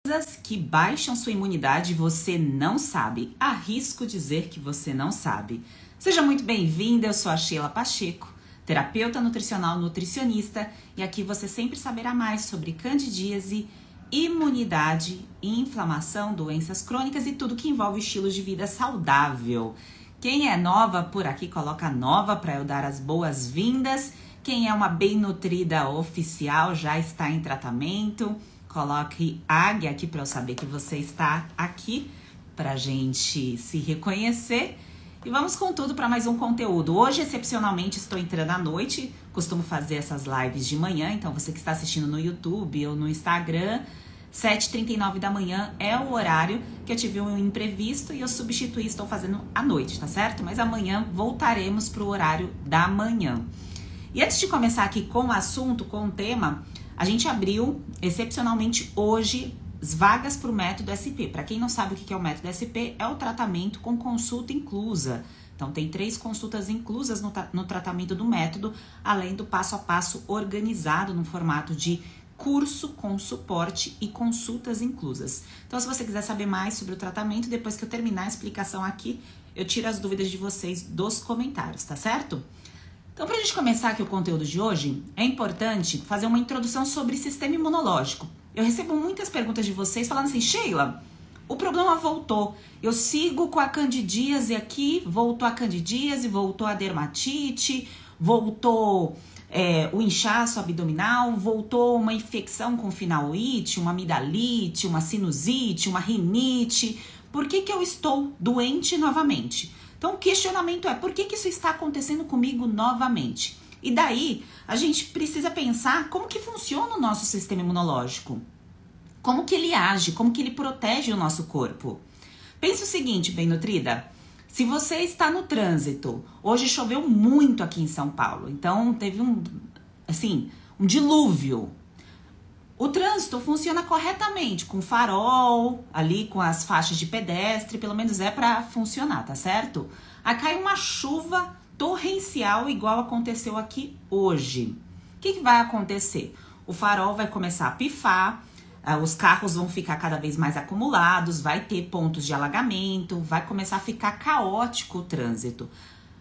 Coisas que baixam sua imunidade você não sabe. Arrisco dizer que você não sabe. Seja muito bem-vinda, eu sou a Sheila Pacheco, terapeuta nutricional nutricionista, e aqui você sempre saberá mais sobre candidíase, imunidade, inflamação, doenças crônicas e tudo que envolve estilos de vida saudável. Quem é nova por aqui, coloca nova para eu dar as boas-vindas. Quem é uma bem nutrida oficial já está em tratamento. Coloque águia aqui para eu saber que você está aqui, para a gente se reconhecer. E vamos com tudo para mais um conteúdo. Hoje, excepcionalmente, estou entrando à noite. Costumo fazer essas lives de manhã, então você que está assistindo no YouTube ou no Instagram, 7h39 da manhã é o horário que eu tive um imprevisto e eu substituí, estou fazendo à noite, tá certo? Mas amanhã voltaremos para o horário da manhã. E antes de começar aqui com o assunto, com o tema, a gente abriu, excepcionalmente hoje, as vagas para o método SP. Para quem não sabe o que é o método SP, é o tratamento com consulta inclusa. Então, tem 3 consultas inclusas no tratamento do método, além do passo a passo organizado no formato de curso com suporte e consultas inclusas. Então, se você quiser saber mais sobre o tratamento, depois que eu terminar a explicação aqui, eu tiro as dúvidas de vocês dos comentários, tá certo? Então, para a gente começar aqui o conteúdo de hoje, é importante fazer uma introdução sobre sistema imunológico. Eu recebo muitas perguntas de vocês falando assim, Sheila, o problema voltou. Eu sigo com a candidíase aqui, voltou a candidíase, voltou a dermatite, voltou o inchaço abdominal, voltou uma infecção com finalite, uma amidalite, uma sinusite, uma rinite. Por que eu estou doente novamente? Então, o questionamento é, por que isso está acontecendo comigo novamente? E daí, a gente precisa pensar como que funciona o nosso sistema imunológico. Como que ele age, como que ele protege o nosso corpo. Pense o seguinte, bem nutrida, se você está no trânsito, hoje choveu muito aqui em São Paulo, então teve um dilúvio. O trânsito funciona corretamente, com farol, ali com as faixas de pedestre, pelo menos é para funcionar, tá certo? Aí cai uma chuva torrencial igual aconteceu aqui hoje. O que vai acontecer? O farol vai começar a pifar, os carros vão ficar cada vez mais acumulados, vai ter pontos de alagamento, vai começar a ficar caótico o trânsito.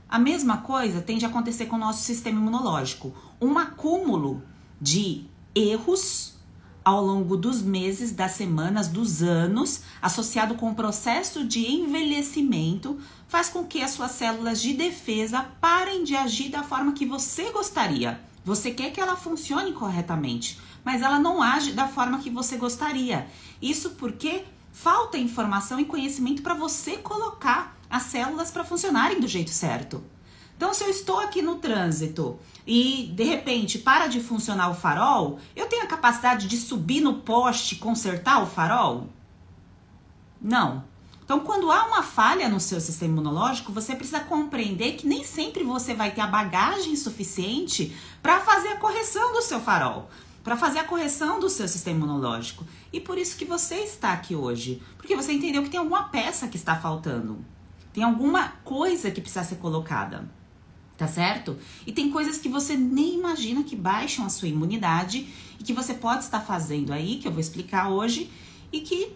A mesma coisa tende a acontecer com o nosso sistema imunológico. Um acúmulo de erros ao longo dos meses, das semanas, dos anos, associado com o processo de envelhecimento, faz com que as suas células de defesa parem de agir da forma que você gostaria. Você quer que ela funcione corretamente, mas ela não age da forma que você gostaria. Isso porque falta informação e conhecimento para você colocar as células para funcionarem do jeito certo. Então, se eu estou aqui no trânsito e, de repente, para de funcionar o farol, eu tenho a capacidade de subir no poste e consertar o farol? Não. Então, quando há uma falha no seu sistema imunológico, você precisa compreender que nem sempre você vai ter a bagagem suficiente para fazer a correção do seu farol, para fazer a correção do seu sistema imunológico. E por isso que você está aqui hoje, porque você entendeu que tem alguma peça que está faltando, tem alguma coisa que precisa ser colocada. Tá certo? E tem coisas que você nem imagina que baixam a sua imunidade e que você pode estar fazendo aí, que eu vou explicar hoje, e que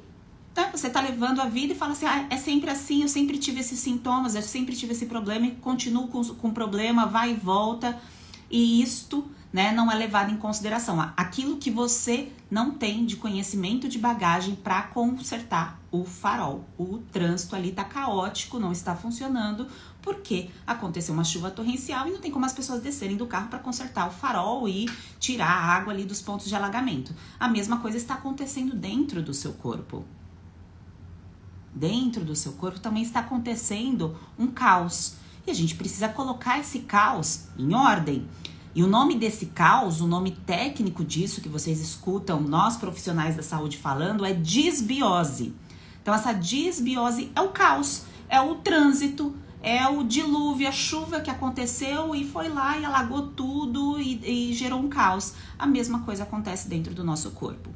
você tá levando a vida e fala assim, é sempre assim, eu sempre tive esses sintomas, eu sempre tive esse problema e continuo com o problema, vai e volta, e isto, né, não é levado em consideração. Aquilo que você não tem de conhecimento de bagagem para consertar o farol. O trânsito ali tá caótico, não está funcionando, porque aconteceu uma chuva torrencial e não tem como as pessoas descerem do carro para consertar o farol e tirar a água ali dos pontos de alagamento. A mesma coisa está acontecendo dentro do seu corpo. Dentro do seu corpo também está acontecendo um caos. E a gente precisa colocar esse caos em ordem. E o nome desse caos, o nome técnico disso que vocês escutam nós profissionais da saúde falando é disbiose. Então essa disbiose é o caos, é o trânsito, é o dilúvio, a chuva que aconteceu e foi lá e alagou tudo e gerou um caos. A mesma coisa acontece dentro do nosso corpo.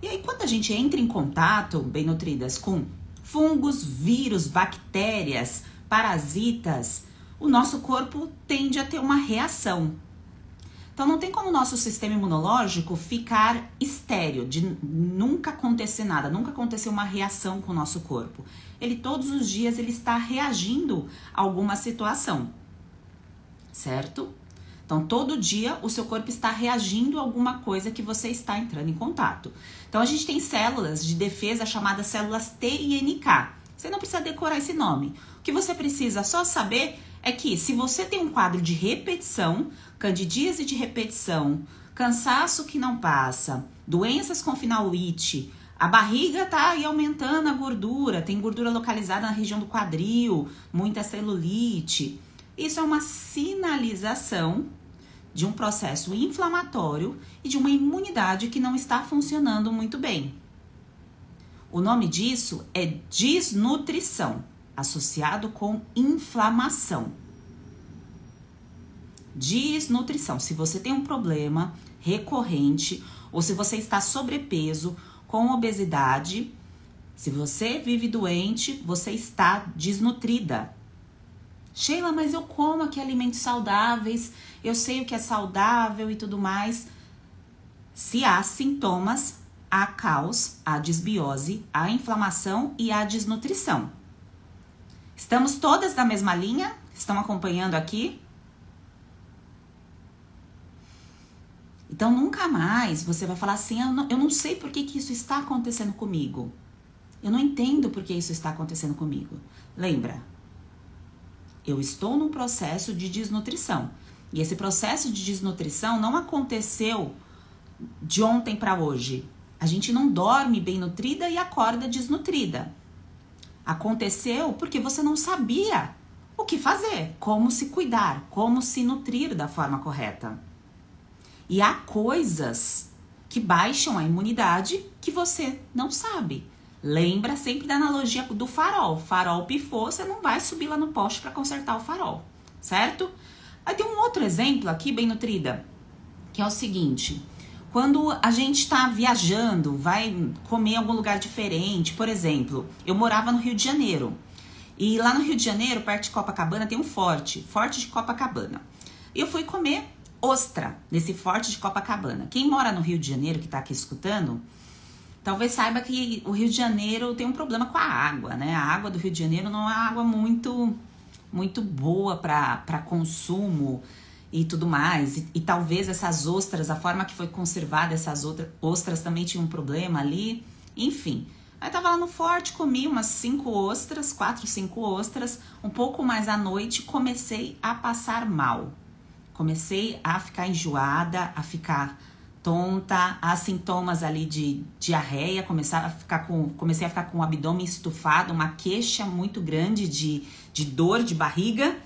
E aí quando a gente entra em contato, bem nutridas, com fungos, vírus, bactérias, parasitas, o nosso corpo tende a ter uma reação. Então não tem como o nosso sistema imunológico ficar estéril, de nunca acontecer nada, nunca acontecer uma reação com o nosso corpo. Ele todos os dias ele está reagindo a alguma situação, certo? Então todo dia o seu corpo está reagindo a alguma coisa que você está entrando em contato. Então a gente tem células de defesa chamadas células T e NK. Você não precisa decorar esse nome. O que você precisa só saber é que se você tem um quadro de repetição, candidíase de repetição, cansaço que não passa, doenças com final it, a barriga tá aí aumentando a gordura, tem gordura localizada na região do quadril, muita celulite. Isso é uma sinalização de um processo inflamatório e de uma imunidade que não está funcionando muito bem. O nome disso é desnutrição, associado com inflamação. Desnutrição. Se você tem um problema recorrente ou se você está sobrepeso, com obesidade, se você vive doente, você está desnutrida. Sheila, mas eu como aqui alimentos saudáveis, eu sei o que é saudável e tudo mais. Se há sintomas, há caos, há desbiose, há inflamação e há desnutrição. Estamos todas na mesma linha? Estão acompanhando aqui? Então, nunca mais você vai falar assim, eu não sei por que isso está acontecendo comigo. Eu não entendo por que isso está acontecendo comigo. Lembra, eu estou num processo de desnutrição. E esse processo de desnutrição não aconteceu de ontem para hoje. A gente não dorme bem nutrida e acorda desnutrida. Aconteceu porque você não sabia o que fazer, como se cuidar, como se nutrir da forma correta. E há coisas que baixam a imunidade que você não sabe. Lembra sempre da analogia do farol. Farol pifou, você não vai subir lá no poste para consertar o farol, certo? Aí tem um outro exemplo aqui, bem nutrida, que é o seguinte. Quando a gente está viajando, vai comer em algum lugar diferente, por exemplo, eu morava no Rio de Janeiro. E lá no Rio de Janeiro, perto de Copacabana, tem um forte de Copacabana. E eu fui comer ostra nesse forte de Copacabana. Quem mora no Rio de Janeiro, que tá aqui escutando, talvez saiba que o Rio de Janeiro tem um problema com a água, né? A água do Rio de Janeiro não é uma água muito boa para consumo e tudo mais. E talvez essas ostras, a forma que foi conservada essas ostras também tinha um problema ali. Enfim, aí tava lá no forte, comi umas 4, 5 ostras. Um pouco mais à noite, comecei a passar mal. Comecei a ficar enjoada, a ficar tonta, há sintomas ali de diarreia, comecei a ficar com o abdômen estufado, uma queixa muito grande de dor de barriga.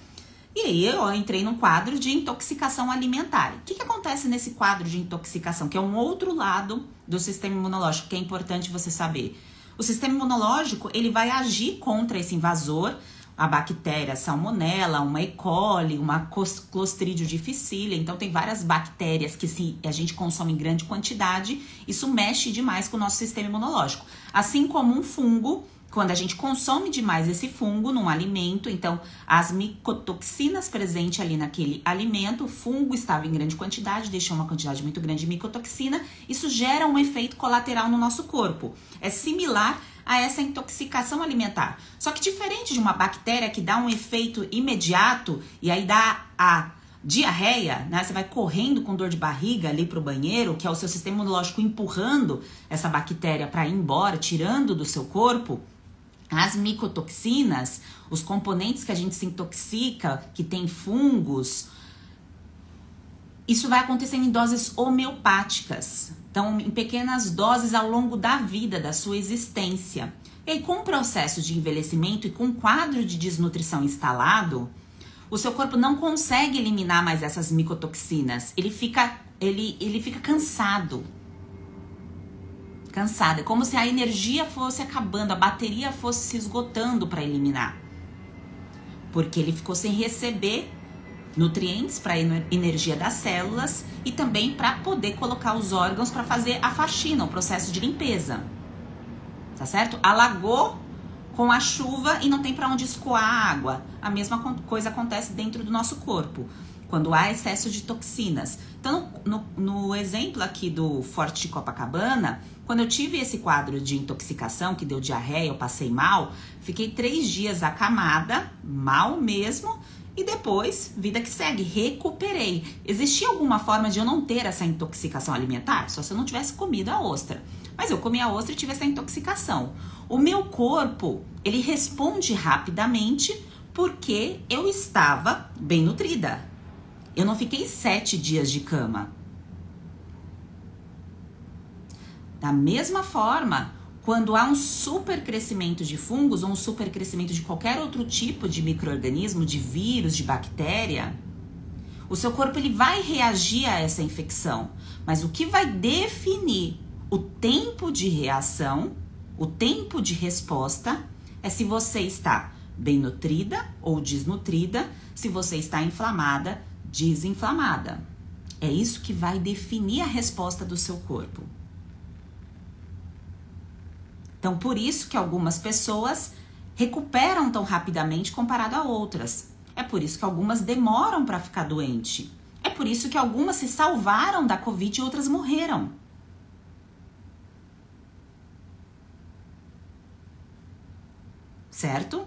E aí eu entrei num quadro de intoxicação alimentar. O que acontece nesse quadro de intoxicação? Que é um outro lado do sistema imunológico, que é importante você saber. O sistema imunológico, ele vai agir contra esse invasor, a bactéria salmonella, uma E. coli, uma Clostridium difficile. Então tem várias bactérias que se a gente consome em grande quantidade, isso mexe demais com o nosso sistema imunológico. Assim como um fungo, quando a gente consome demais esse fungo num alimento, então as micotoxinas presentes ali naquele alimento, o fungo estava em grande quantidade, deixou uma quantidade muito grande de micotoxina, isso gera um efeito colateral no nosso corpo. É similar a essa intoxicação alimentar. Só que diferente de uma bactéria que dá um efeito imediato e aí dá a diarreia, né? Você vai correndo com dor de barriga ali pro banheiro, que é o seu sistema imunológico empurrando essa bactéria para ir embora, tirando do seu corpo. As micotoxinas, os componentes que a gente se intoxica, que tem fungos, isso vai acontecendo em doses homeopáticas. Então, em pequenas doses ao longo da vida, da sua existência. E aí, com o processo de envelhecimento e com o quadro de desnutrição instalado, o seu corpo não consegue eliminar mais essas micotoxinas. Ele fica cansado. Cansado. É como se a energia fosse acabando, a bateria fosse se esgotando para eliminar. Porque ele ficou sem receber nutrientes para a energia das células e também para poder colocar os órgãos para fazer a faxina, o processo de limpeza. Tá certo? Alagou com a chuva e não tem para onde escoar a água. A mesma coisa acontece dentro do nosso corpo, quando há excesso de toxinas. Então, no exemplo aqui do Forte de Copacabana, quando eu tive esse quadro de intoxicação, que deu diarreia, eu passei mal, fiquei 3 dias acamada, mal mesmo, e depois, vida que segue, recuperei. Existia alguma forma de eu não ter essa intoxicação alimentar? Só se eu não tivesse comido a ostra. Mas eu comi a ostra e tive essa intoxicação. O meu corpo, ele responde rapidamente porque eu estava bem nutrida. Eu não fiquei 7 dias de cama. Da mesma forma, quando há um super crescimento de fungos ou um super crescimento de qualquer outro tipo de micro-organismo, de vírus, de bactéria, o seu corpo ele vai reagir a essa infecção. Mas o que vai definir o tempo de reação, o tempo de resposta, é se você está bem nutrida ou desnutrida, se você está inflamada, desinflamada. É isso que vai definir a resposta do seu corpo. Então, por isso que algumas pessoas recuperam tão rapidamente comparado a outras. É por isso que algumas demoram para ficar doente. É por isso que algumas se salvaram da Covid e outras morreram. Certo?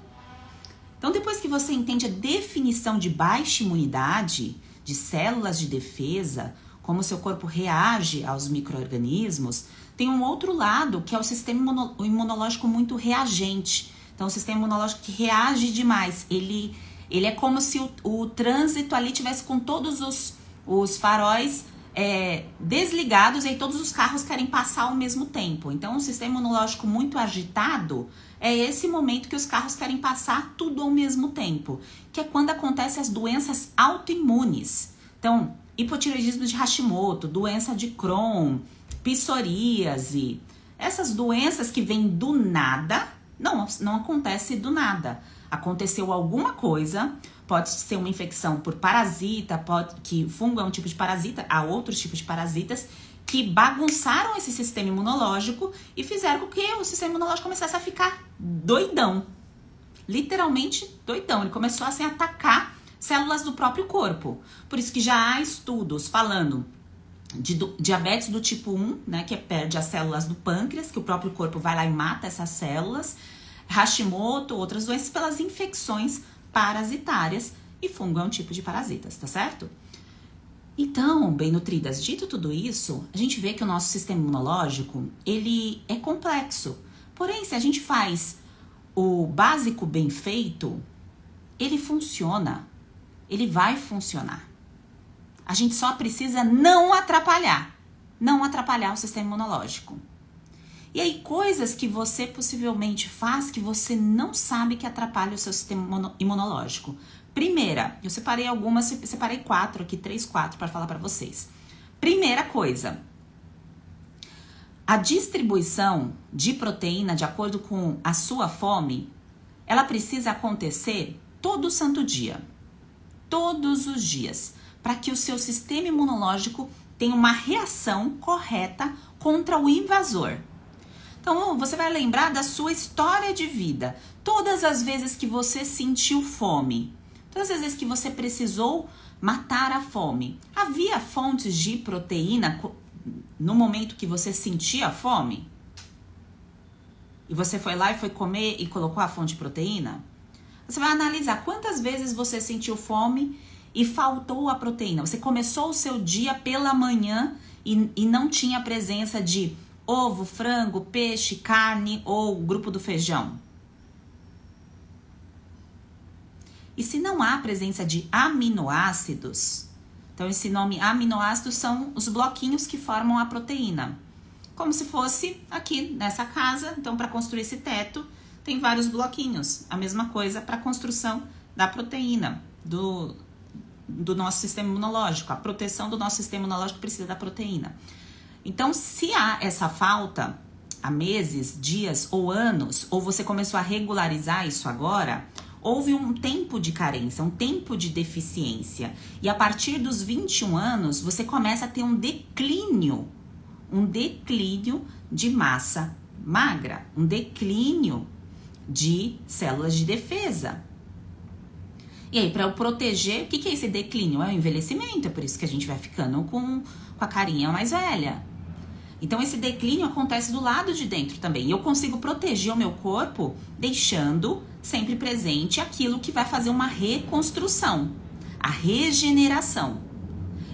Então, depois que você entende a definição de baixa imunidade, de células de defesa, como o seu corpo reage aos micro-organismos, tem um outro lado, que é o sistema imunológico muito reagente. Então, o sistema imunológico que reage demais. Ele é como se o trânsito ali tivesse com todos os faróis desligados e aí todos os carros querem passar ao mesmo tempo. Então, o sistema imunológico muito agitado é esse momento que os carros querem passar tudo ao mesmo tempo, que é quando acontecem as doenças autoimunes. Então, hipotireoidismo de Hashimoto, doença de Crohn, psoríase, essas doenças que vêm do nada, não acontece do nada. Aconteceu alguma coisa, pode ser uma infecção por parasita, que fungo é um tipo de parasita, há outros tipos de parasitas que bagunçaram esse sistema imunológico e fizeram com que o sistema imunológico começasse a ficar doidão. Literalmente doidão. Ele começou a atacar células do próprio corpo. Por isso que já há estudos falando de diabetes do tipo 1, né, que perde as células do pâncreas, que o próprio corpo vai lá e mata essas células, Hashimoto, outras doenças pelas infecções parasitárias, e fungo é um tipo de parasitas, tá certo? Então, bem nutridas, dito tudo isso, a gente vê que o nosso sistema imunológico, ele é complexo. Porém, se a gente faz o básico bem feito, ele funciona, ele vai funcionar. A gente só precisa não atrapalhar o sistema imunológico. E aí, coisas que você possivelmente faz que você não sabe que atrapalha o seu sistema imunológico. Primeira, eu separei algumas, separei 4 aqui, 3, 4 para falar para vocês. Primeira coisa, a distribuição de proteína de acordo com a sua fome, ela precisa acontecer todo santo dia, todos os dias, para que o seu sistema imunológico tenha uma reação correta contra o invasor. Então, você vai lembrar da sua história de vida. Todas as vezes que você sentiu fome, todas as vezes que você precisou matar a fome, havia fontes de proteína no momento que você sentia fome? E você foi lá e foi comer e colocou a fonte de proteína? Você vai analisar quantas vezes você sentiu fome e faltou a proteína. Você começou o seu dia pela manhã e não tinha presença de ovo, frango, peixe, carne ou grupo do feijão. E se não há presença de aminoácidos, então esse nome aminoácidos são os bloquinhos que formam a proteína. Como se fosse aqui nessa casa, então para construir esse teto tem vários bloquinhos. A mesma coisa para a construção da proteína, do nosso sistema imunológico. A proteção do nosso sistema imunológico precisa da proteína. Então, se há essa falta há meses, dias ou anos, ou você começou a regularizar isso agora, houve um tempo de carência, um tempo de deficiência. E a partir dos 21 anos, você começa a ter um declínio de massa magra, um declínio de células de defesa. E aí, para eu proteger, o que é esse declínio? É o envelhecimento, é por isso que a gente vai ficando com a carinha mais velha. Então, esse declínio acontece do lado de dentro também. E eu consigo proteger o meu corpo deixando sempre presente aquilo que vai fazer uma reconstrução, a regeneração.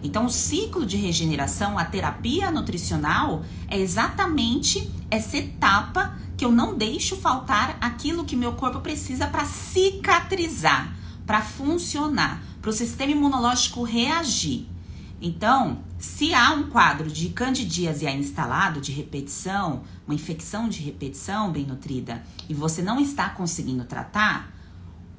Então, o ciclo de regeneração, a terapia nutricional, é exatamente essa etapa que eu não deixo faltar aquilo que meu corpo precisa para cicatrizar, para funcionar, para o sistema imunológico reagir. Então, se há um quadro de candidíase instalado, de repetição, uma infecção de repetição bem nutrida, e você não está conseguindo tratar,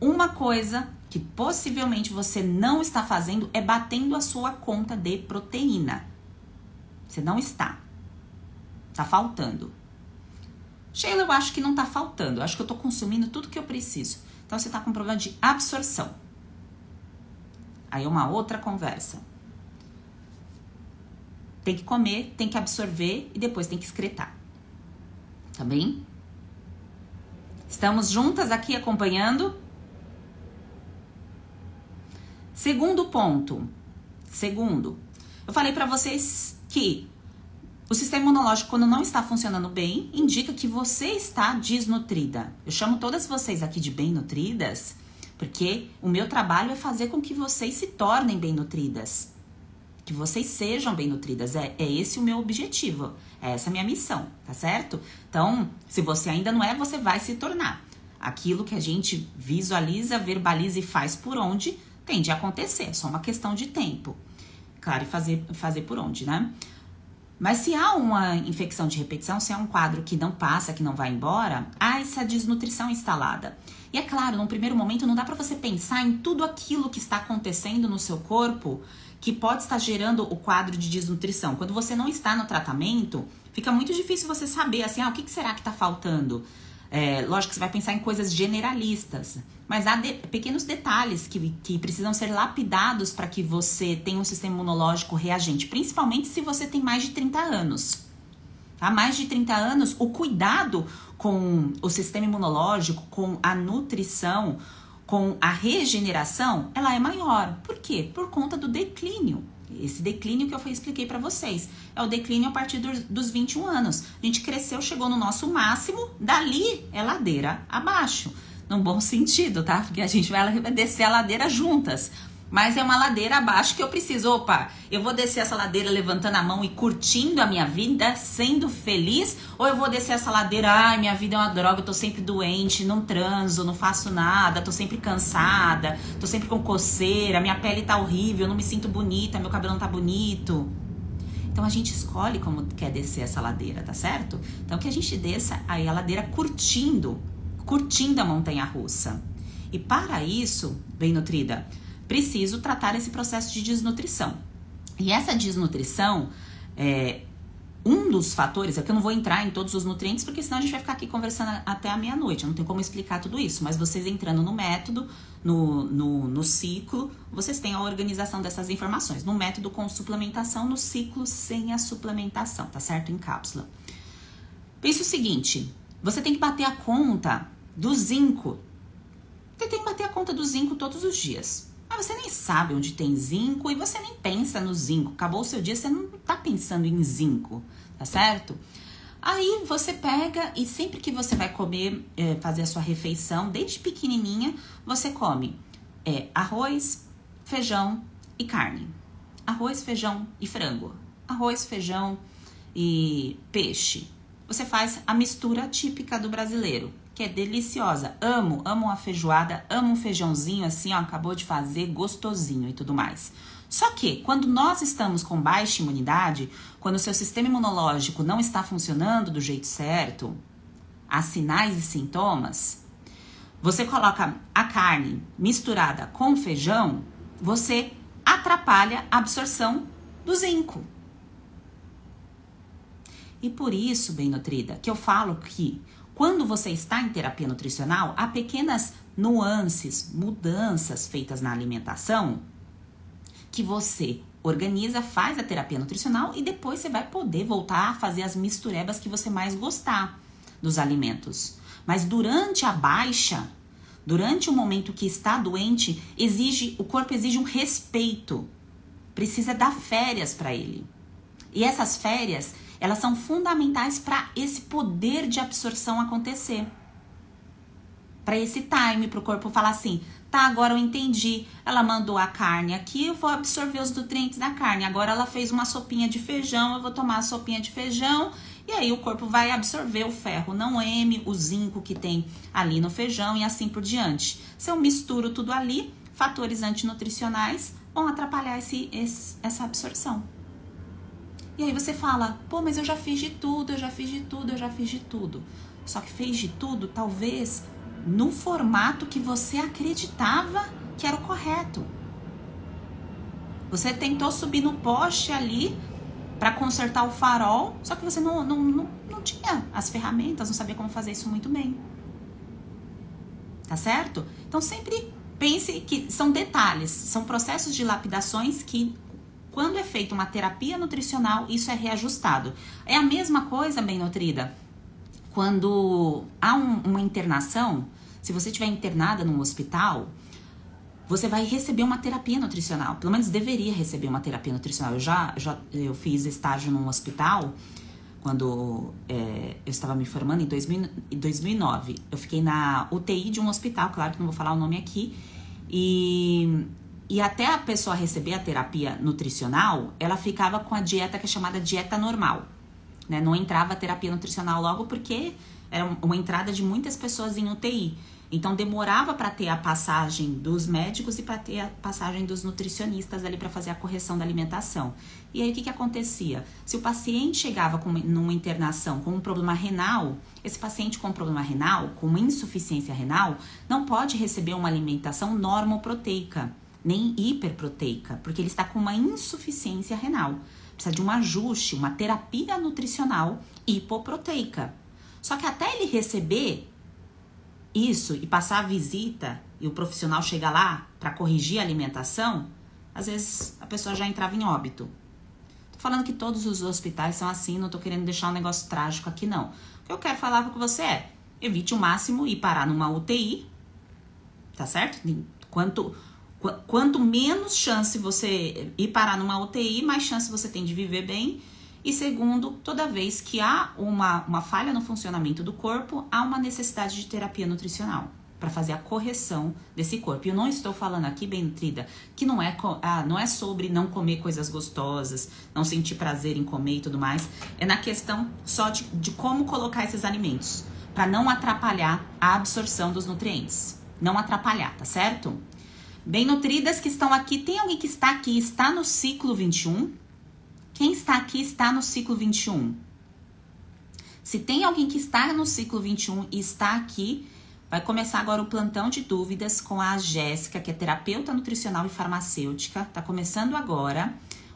uma coisa que possivelmente você não está fazendo é batendo a sua conta de proteína. Você não está. Está faltando. Sheila, eu acho que não está faltando. Eu acho que eu estou consumindo tudo que eu preciso. Então, você está com problema de absorção. Aí é uma outra conversa. Tem que comer, tem que absorver e depois tem que excretar. Tá bem? Estamos juntas aqui acompanhando? Segundo ponto. Eu falei pra vocês que o sistema imunológico, quando não está funcionando bem, indica que você está desnutrida. Eu chamo todas vocês aqui de bem nutridas, porque o meu trabalho é fazer com que vocês se tornem bem nutridas. Que vocês sejam bem nutridas. É esse o meu objetivo. É essa a minha missão, tá certo? Então, se você ainda não é, você vai se tornar. Aquilo que a gente visualiza, verbaliza e faz por onde tende a acontecer. É só uma questão de tempo. Claro, e fazer por onde, né? Mas se há uma infecção de repetição, se há um quadro que não passa, que não vai embora, há essa desnutrição instalada. E é claro, num primeiro momento não dá pra você pensar em tudo aquilo que está acontecendo no seu corpo que pode estar gerando o quadro de desnutrição. Quando você não está no tratamento, fica muito difícil você saber, assim, o que será que está faltando? Lógico que você vai pensar em coisas generalistas, mas há pequenos detalhes que precisam ser lapidados para que você tenha um sistema imunológico reagente, principalmente se você tem mais de 30 anos. Há mais de 30 anos, o cuidado com o sistema imunológico, com a nutrição, com a regeneração, ela é maior. Por quê? Por conta do declínio. Esse declínio que eu expliquei para vocês. É o declínio a partir dos 21 anos. A gente cresceu, chegou no nosso máximo, dali é ladeira abaixo. Num bom sentido, tá? Porque a gente vai descer a ladeira juntas. Mas é uma ladeira abaixo que eu preciso. Opa, eu vou descer essa ladeira levantando a mão e curtindo a minha vida, sendo feliz? Ou eu vou descer essa ladeira, ai, minha vida é uma droga, eu tô sempre doente, não transo, não faço nada, tô sempre cansada, tô sempre com coceira, minha pele tá horrível, eu não me sinto bonita, meu cabelo não tá bonito. Então a gente escolhe como quer descer essa ladeira, tá certo? Então que a gente desça aí a ladeira curtindo a montanha-russa. E para isso, bem nutrida, preciso tratar esse processo de desnutrição. E essa desnutrição, um dos fatores, é que eu não vou entrar em todos os nutrientes, porque senão a gente vai ficar aqui conversando até a meia-noite, eu não tenho como explicar tudo isso, mas vocês entrando no método, no ciclo, vocês têm a organização dessas informações, no método com suplementação, no ciclo sem a suplementação, tá certo? Em cápsula. Pensa o seguinte, você tem que bater a conta do zinco, você tem que bater a conta do zinco todos os dias. Mas você nem sabe onde tem zinco e você nem pensa no zinco. Acabou o seu dia, você não tá pensando em zinco, tá certo? Aí você pega e sempre que você vai comer, fazer a sua refeição, desde pequenininha, você come arroz, feijão e carne. Arroz, feijão e frango. Arroz, feijão e peixe. Você faz a mistura típica do brasileiro, que é deliciosa. Amo uma feijoada, amo um feijãozinho assim, ó, acabou de fazer, gostosinho e tudo mais. Só que, quando nós estamos com baixa imunidade, quando o seu sistema imunológico não está funcionando do jeito certo, há sinais e sintomas, você coloca a carne misturada com feijão, você atrapalha a absorção do zinco. E por isso, bem nutrida, que eu falo que quando você está em terapia nutricional, há pequenas nuances, mudanças feitas na alimentação que você organiza, faz a terapia nutricional e depois você vai poder voltar a fazer as misturebas que você mais gostar dos alimentos. Mas durante a baixa, Durante o momento que está doente, o corpo exige um respeito. Precisa dar férias para ele. E essas férias, elas são fundamentais para esse poder de absorção acontecer. Para esse time, para o corpo falar assim, tá, agora eu entendi. Ela mandou a carne aqui, eu vou absorver os nutrientes da carne. Agora ela fez uma sopinha de feijão, eu vou tomar a sopinha de feijão. E aí o corpo vai absorver o ferro não M, o zinco que tem ali no feijão e assim por diante. Se eu misturo tudo ali, fatores antinutricionais vão atrapalhar essa absorção. E aí você fala, pô, mas eu já fiz de tudo, eu já fiz de tudo, eu já fiz de tudo. Só que fez de tudo, talvez, no formato que você acreditava que era o correto. Você tentou subir no poste ali para consertar o farol, só que você não tinha as ferramentas, não sabia como fazer isso muito bem. Tá certo? Então sempre pense que são detalhes, são processos de lapidações que, quando é feita uma terapia nutricional, isso é reajustado. É a mesma coisa, bem nutrida, quando há uma internação, se você estiver internada num hospital, você vai receber uma terapia nutricional. Pelo menos deveria receber uma terapia nutricional. Eu fiz estágio num hospital quando eu estava me formando em 2009. Eu fiquei na UTI de um hospital, claro que não vou falar o nome aqui. E até a pessoa receber a terapia nutricional, ela ficava com a dieta que é chamada dieta normal. Né? Não entrava a terapia nutricional logo porque era uma entrada de muitas pessoas em UTI. Então demorava para ter a passagem dos médicos e para ter a passagem dos nutricionistas ali para fazer a correção da alimentação. E aí o que acontecia? Se o paciente chegava numa internação com um problema renal, esse paciente com um problema renal, com uma insuficiência renal, não pode receber uma alimentação normoproteica, nem hiperproteica, porque ele está com uma insuficiência renal. Precisa de um ajuste, uma terapia nutricional hipoproteica. Só que até ele receber isso e passar a visita e o profissional chegar lá para corrigir a alimentação, às vezes a pessoa já entrava em óbito. Tô falando que todos os hospitais são assim, não tô querendo deixar um negócio trágico aqui não. O que eu quero falar com você é, evite o máximo ir parar numa UTI, tá certo? Quanto menos chance você ir parar numa UTI, mais chance você tem de viver bem. E segundo, toda vez que há uma falha no funcionamento do corpo, há uma necessidade de terapia nutricional para fazer a correção desse corpo. E eu não estou falando aqui, bem nutrida, que não é sobre não comer coisas gostosas, não sentir prazer em comer e tudo mais. É na questão só de como colocar esses alimentos, para não atrapalhar a absorção dos nutrientes. Não atrapalhar, tá certo? Bem nutridas que estão aqui, tem alguém que está aqui, está no ciclo 21? Quem está aqui está no ciclo 21. Se tem alguém que está no ciclo 21 e está aqui, vai começar agora o plantão de dúvidas com a Jéssica, que é terapeuta nutricional e farmacêutica. Tá começando agora.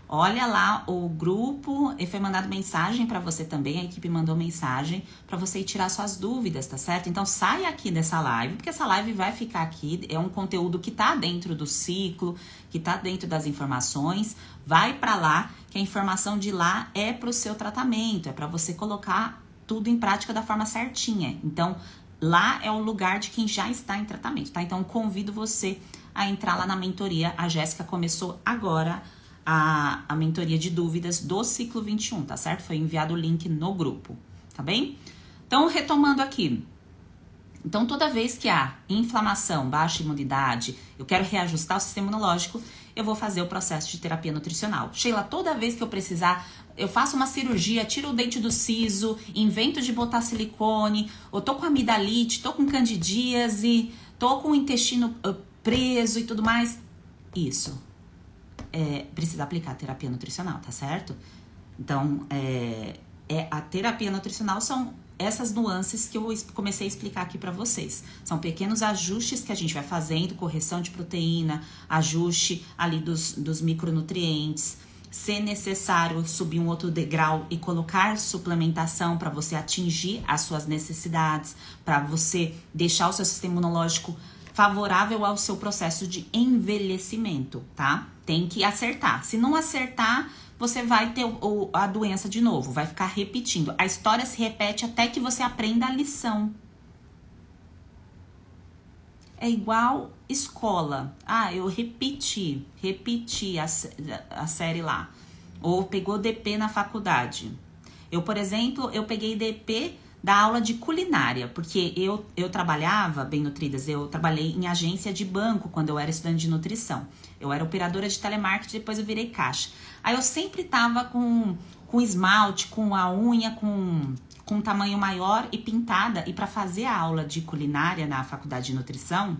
Olha lá o grupo, e foi mandado mensagem para você também, a equipe mandou mensagem para você ir tirar suas dúvidas, tá certo? Então saia aqui dessa live, porque essa live vai ficar aqui, é um conteúdo que tá dentro do ciclo, que tá dentro das informações, vai para lá, que a informação de lá é pro seu tratamento, é para você colocar tudo em prática da forma certinha. Então lá é o lugar de quem já está em tratamento, tá? Então convido você a entrar lá na mentoria, a Jéssica começou agora a mentoria de dúvidas do ciclo 21, tá certo? Foi enviado o link no grupo, tá bem? Então, retomando aqui. Então, toda vez que há inflamação, baixa imunidade, eu quero reajustar o sistema imunológico, eu vou fazer o processo de terapia nutricional. Sheila, toda vez que eu precisar, eu faço uma cirurgia, tiro o dente do siso, invento de botar silicone, ou tô com amidalite, tô com candidíase, tô com o intestino preso e tudo mais. Isso. Precisa aplicar a terapia nutricional, tá certo? Então, a terapia nutricional são essas nuances que eu comecei a explicar aqui para vocês. São pequenos ajustes que a gente vai fazendo, correção de proteína, ajuste ali dos micronutrientes, se necessário subir um outro degrau e colocar suplementação para você atingir as suas necessidades, para você deixar o seu sistema imunológico favorável ao seu processo de envelhecimento, tá? Tem que acertar. Se não acertar, você vai ter a doença de novo, vai ficar repetindo. A história se repete até que você aprenda a lição. é igual escola. Ah, eu repeti a série lá. Ou pegou DP na faculdade. Eu, por exemplo, eu peguei DP da aula de culinária, porque eu trabalhava, bem nutridas, eu trabalhei em agência de banco quando eu era estudante de nutrição. Eu era operadora de telemarketing, depois eu virei caixa. Aí eu sempre tava com esmalte, com a unha, com um tamanho maior e pintada. E para fazer a aula de culinária na faculdade de nutrição,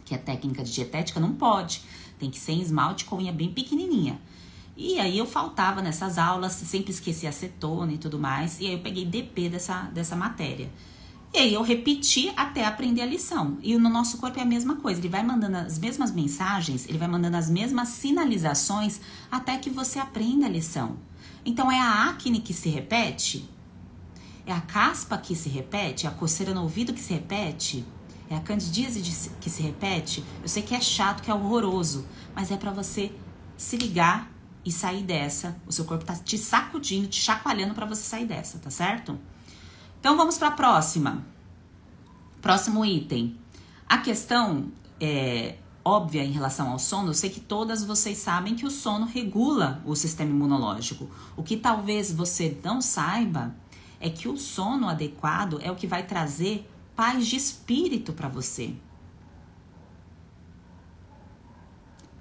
que é técnica de dietética, não pode. Tem que ser em esmalte com unha bem pequenininha. E aí eu faltava nessas aulas, sempre esquecia acetona e tudo mais. E aí eu peguei DP dessa matéria. E aí eu repeti até aprender a lição. E no nosso corpo é a mesma coisa. Ele vai mandando as mesmas mensagens, ele vai mandando as mesmas sinalizações até que você aprenda a lição. Então é a acne que se repete? É a caspa que se repete? É a coceira no ouvido que se repete? É a candidíase que se repete? Eu sei que é chato, que é horroroso, mas é pra você se ligar e sair dessa. O seu corpo tá te sacudindo, te chacoalhando pra você sair dessa, tá certo? Então vamos pra próxima. Próximo item. A questão óbvia em relação ao sono, eu sei que todas vocês sabem que o sono regula o sistema imunológico. O que talvez você não saiba é que o sono adequado é o que vai trazer paz de espírito pra você.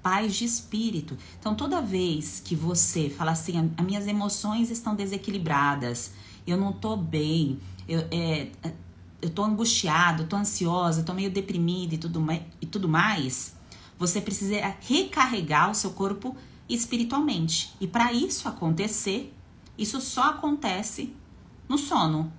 Paz de espírito. Então, toda vez que você fala assim, as minhas emoções estão desequilibradas, eu não tô bem, eu tô angustiado, tô ansiosa, tô meio deprimida e tudo mais, você precisa recarregar o seu corpo espiritualmente. E para isso acontecer, isso só acontece no sono.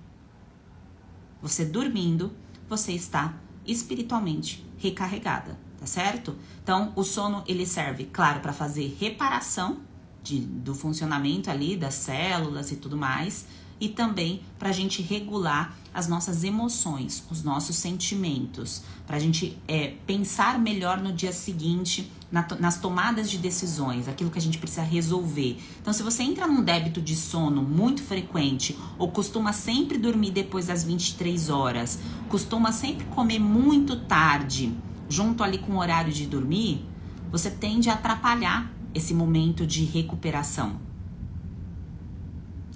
Você dormindo, você está espiritualmente recarregada. Tá certo? Então, o sono, ele serve, claro, para fazer reparação do funcionamento ali das células e tudo mais, e também para a gente regular as nossas emoções, os nossos sentimentos, para a gente pensar melhor no dia seguinte, nas tomadas de decisões, aquilo que a gente precisa resolver. Então, se você entra num débito de sono muito frequente, ou costuma sempre dormir depois das 23 horas, costuma sempre comer muito tarde, junto ali com o horário de dormir, você tende a atrapalhar esse momento de recuperação.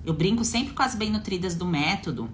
Eu brinco sempre com as bem nutridas do método,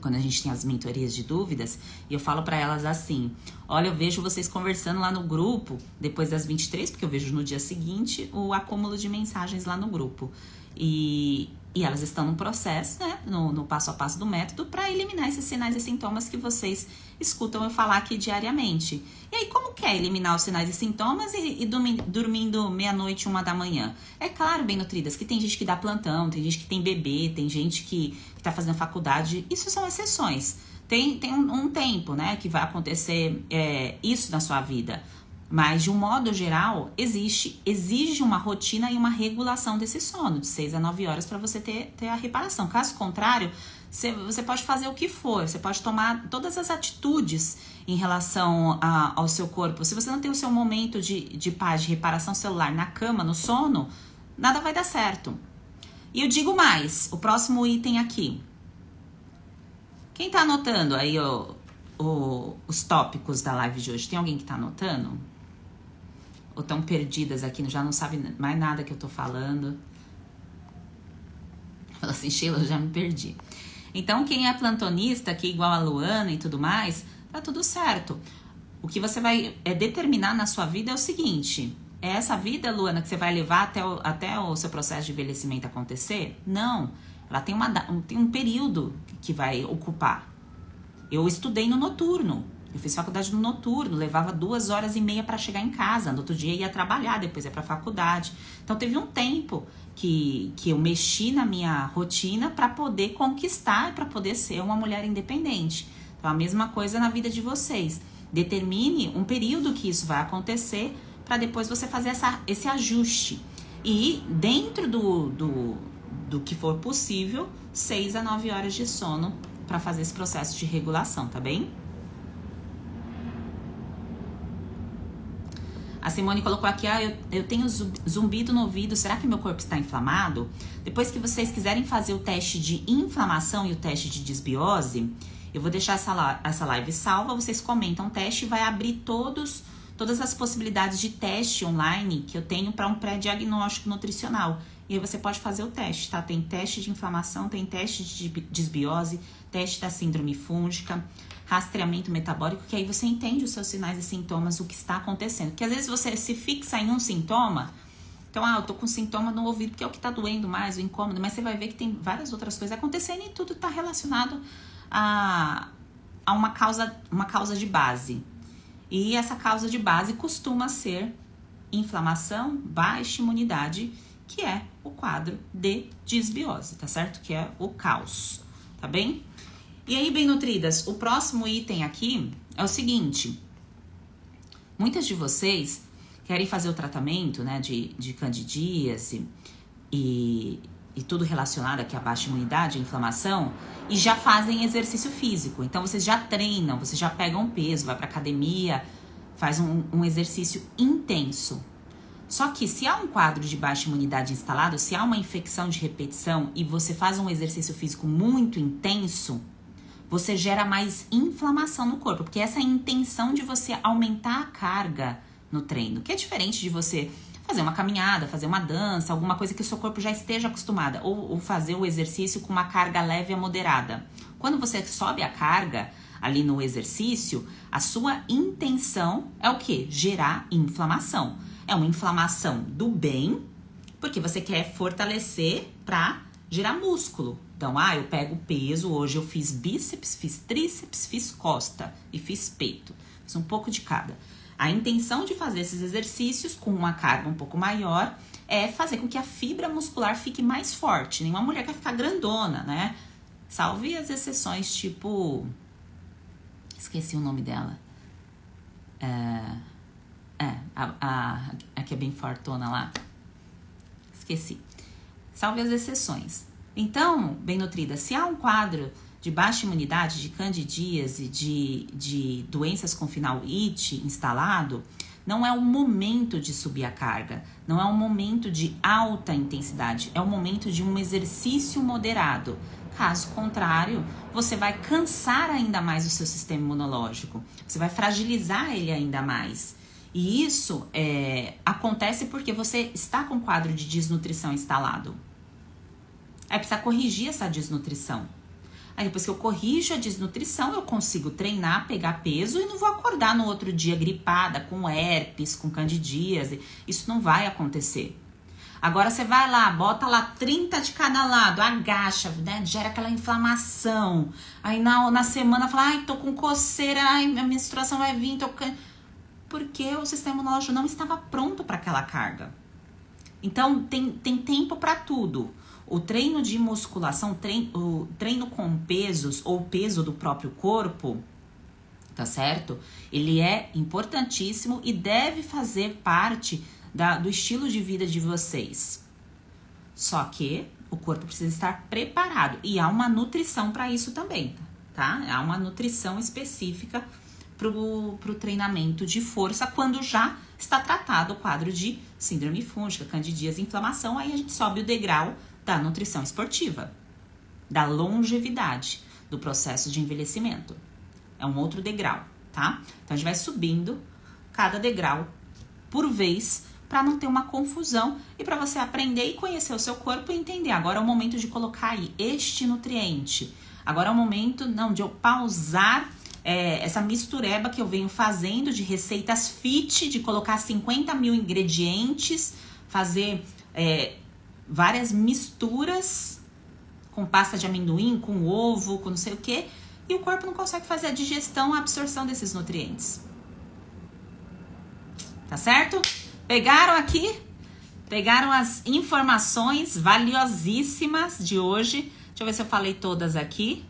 quando a gente tem as mentorias de dúvidas, e eu falo para elas assim, olha, eu vejo vocês conversando lá no grupo, depois das 23, porque eu vejo no dia seguinte o acúmulo de mensagens lá no grupo. E elas estão no processo, né, no passo a passo do método, para eliminar esses sinais e sintomas que vocês escutam eu falar aqui diariamente. E aí, como que é eliminar os sinais e sintomas e dormindo meia-noite, 1 da manhã? É claro, bem nutridas, que tem gente que dá plantão, tem gente que tem bebê, tem gente que tá fazendo faculdade. Isso são exceções. Tem um tempo, né, que vai acontecer isso na sua vida. Mas, de um modo geral, exige uma rotina e uma regulação desse sono, de 6 a 9 horas, para você ter a reparação. Caso contrário, você pode fazer o que for, você pode tomar todas as atitudes em relação ao seu corpo. Se você não tem o seu momento de paz, de reparação celular na cama, no sono, nada vai dar certo. E eu digo mais, o próximo item aqui. Quem tá anotando aí os tópicos da live de hoje? Tem alguém que tá anotando? Ou estão perdidas aqui, já não sabe mais nada que eu tô falando? Fala assim, Sheila, eu já me perdi. Então, quem é plantonista, que é igual a Luana e tudo mais, tá tudo certo. O que você vai determinar na sua vida é o seguinte: é essa vida, Luana, que você vai levar até o seu processo de envelhecimento acontecer? Não. Ela tem um período que vai ocupar. Eu estudei no noturno. Eu fiz faculdade no noturno, levava 2h30 para chegar em casa. No outro dia ia trabalhar, depois ia para a faculdade. Então teve um tempo que eu mexi na minha rotina para poder conquistar e para poder ser uma mulher independente. Então a mesma coisa na vida de vocês. Determine um período que isso vai acontecer para depois você fazer esse ajuste. E dentro do que for possível, 6 a 9 horas de sono para fazer esse processo de regulação, tá bem? A Simone colocou aqui, eu tenho zumbido no ouvido, será que meu corpo está inflamado? Depois que vocês quiserem fazer o teste de inflamação e o teste de desbiose, Eu vou deixar essa live salva, vocês comentam o teste e vai abrir todas as possibilidades de teste online que eu tenho para um pré-diagnóstico nutricional. E aí você pode fazer o teste, tá? Tem teste de inflamação, tem teste de desbiose, teste da síndrome fúngica, rastreamento metabólico, que aí você entende os seus sinais e sintomas, o que está acontecendo. Porque às vezes você se fixa em um sintoma, então, eu tô com sintoma no ouvido, porque é o que tá doendo mais, o incômodo, mas você vai ver que tem várias outras coisas acontecendo e tudo tá relacionado a uma causa de base. E essa causa de base costuma ser inflamação, baixa imunidade, que é o quadro de disbiose, tá certo? Que é o caos, tá bem? E aí, bem nutridas, o próximo item aqui é o seguinte. Muitas de vocês querem fazer o tratamento, né, de candidíase e tudo relacionado aqui à baixa imunidade, à inflamação, e já fazem exercício físico. Então, vocês já treinam, vocês já pegam peso, vai pra academia, faz um exercício intenso. Só que se há um quadro de baixa imunidade instalado, se há uma infecção de repetição e você faz um exercício físico muito intenso, você gera mais inflamação no corpo, porque essa é a intenção de você aumentar a carga no treino, que é diferente de você fazer uma caminhada, fazer uma dança, alguma coisa que o seu corpo já esteja acostumada, ou fazer o exercício com uma carga leve a moderada. Quando você sobe a carga ali no exercício, a sua intenção é o quê? Gerar inflamação. É uma inflamação do bem, porque você quer fortalecer para gerar músculo. Então, eu pego peso, hoje eu fiz bíceps, fiz tríceps, fiz costa e fiz peito. Fiz um pouco de cada. A intenção de fazer esses exercícios com uma carga um pouco maior é fazer com que a fibra muscular fique mais forte. Nenhuma mulher quer ficar grandona, né? Salve as exceções, tipo... Esqueci o nome dela. A que é bem fortona lá. Esqueci. Salve as exceções. Então, bem nutrida, se há um quadro de baixa imunidade, de candidíase, de doenças com final IT instalado, não é o momento de subir a carga, não é um momento de alta intensidade, é o momento de um exercício moderado. Caso contrário, você vai cansar ainda mais o seu sistema imunológico, você vai fragilizar ele ainda mais. E isso acontece porque você está com quadro de desnutrição instalado. Aí precisa corrigir essa desnutrição. Aí depois que eu corrijo a desnutrição, eu consigo treinar, pegar peso e não vou acordar no outro dia gripada, com herpes, com candidíase. Isso não vai acontecer. Agora você vai lá, bota lá 30 de cada lado, agacha, né? Gera aquela inflamação. Aí na semana fala, tô com coceira, minha menstruação vai vir, porque o sistema imunológico não estava pronto para aquela carga. Então tem tempo para tudo. O treino de musculação, o treino com pesos ou peso do próprio corpo, tá certo? Ele é importantíssimo e deve fazer parte do estilo de vida de vocês. Só que o corpo precisa estar preparado e há uma nutrição para isso também, tá? Há uma nutrição específica pro treinamento de força quando já está tratado o quadro de síndrome fúngica, candidíase, inflamação, aí a gente sobe o degrau da nutrição esportiva, da longevidade, do processo de envelhecimento. É um outro degrau, tá? Então a gente vai subindo cada degrau por vez para não ter uma confusão e para você aprender e conhecer o seu corpo e entender. Agora é o momento de colocar aí este nutriente. Agora é o momento, de eu pausar essa mistureba que eu venho fazendo de receitas fit, de colocar 50 mil ingredientes, fazer várias misturas com pasta de amendoim, com ovo, com não sei o que, e o corpo não consegue fazer a digestão, a absorção desses nutrientes. Tá certo? Pegaram aqui? Pegaram as informações valiosíssimas de hoje. Deixa eu ver se eu falei todas aqui.